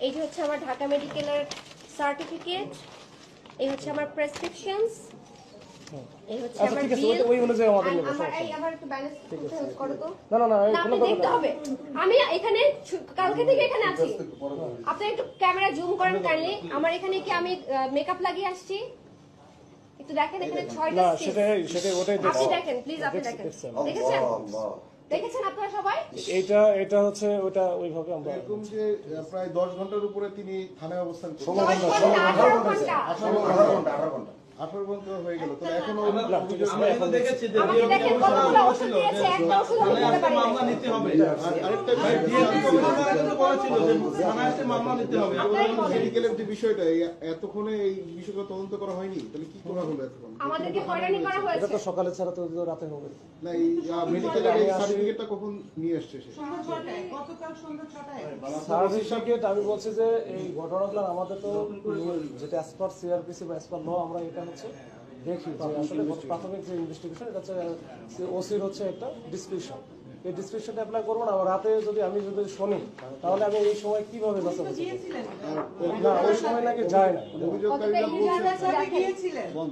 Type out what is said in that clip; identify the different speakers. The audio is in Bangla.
Speaker 1: এই যে হচ্ছে আমার ঢাকা মেডিকেলের সার্টিফিকেট, এই হচ্ছে আমার প্রেসক্রিপশনস, এই হচ্ছে
Speaker 2: আচ্ছা
Speaker 1: আমার
Speaker 2: ঠিক আছে,
Speaker 1: বিল।
Speaker 2: ওই অনুযায়ী আমাদের নেবে।
Speaker 1: আমার এই আমার একটু ব্যালেন্স হেল্প করো তো।
Speaker 2: না না না,
Speaker 1: না,
Speaker 2: কোনো
Speaker 1: আপনি
Speaker 2: কথা
Speaker 1: দেখতে
Speaker 2: না।
Speaker 1: হবে। আমি এখানে কালকে থেকে এখানে আছি। আপনি একটু ক্যামেরা জুম করেন কাইন্ডলি। আমার এখানে কি আমি মেকআপ লাগিয়ে আসছি? একটু দেখেন এখানে 6টা
Speaker 2: না
Speaker 1: স্টিচ।
Speaker 2: সেটাই ওটাই
Speaker 1: আপনি
Speaker 2: দেখছি।
Speaker 1: দেখেন প্লিজ, আপনি দেখেন।
Speaker 2: দেখছেন?
Speaker 1: দেখেছেন? দেখেছেন আপনারা সবাই?
Speaker 2: এটা হচ্ছে ওটা ওইভাবে আমরা
Speaker 3: এরকম যে প্রায় 10 ঘন্টার উপরে তিনি থানায় অবস্থান করছেন।
Speaker 1: 18 ঘন্টা।
Speaker 3: 18 ঘন্টা হয়ে গেল, তো এখনো
Speaker 4: দেখেছি যে
Speaker 1: আমাকে দেখেন কতগুলো ওষুধ দিয়েছে, একটা ওষুধ আমি খেতে পারি না।
Speaker 4: মামলা নিতে হবে।
Speaker 3: আরেকটা
Speaker 4: বলেছিল যে থানায় এসে মামলা নিতে হবে।
Speaker 3: মেডিকেলের যে বিষয়টা, এতক্ষণে এই বিষয়টা তদন্ত করা হয়নি, তাহলে কি করা হলো এতক্ষণ?
Speaker 1: আমাদেরকে হয়রানি করা
Speaker 2: এটা
Speaker 1: হয়েছে।
Speaker 2: তো সকালে ছাড়া তো রাতে হবে।
Speaker 3: না, এই মেডিকেলের এই সার্টিফিকেটটা কখন নিয়ে আসছে সে?
Speaker 2: সার্টিফিকেট আমি বলছি যে এই ঘটনাগুলো আমাদের তো যেটা অ্যাজ পার সিআরপিসি বা অ্যাজ পার ল আমরা এটা হচ্ছে দেখি যে আসলে প্রাথমিক যে ইনভেস্টিগেশন এটা হচ্ছে ওসির হচ্ছে একটা ডিসক্রিপশন, এই ডিসক্রিপশনটা অ্যাপ্লাই করবো না। রাতে আমি যদি শুনি তাহলে আমি এই সময় কিভাবে বাঁচাবো? না ওই সময় নাকি যায় না।
Speaker 3: অভিযোগকারীরা
Speaker 1: কতটা ইলিগাল আছে দেখেন।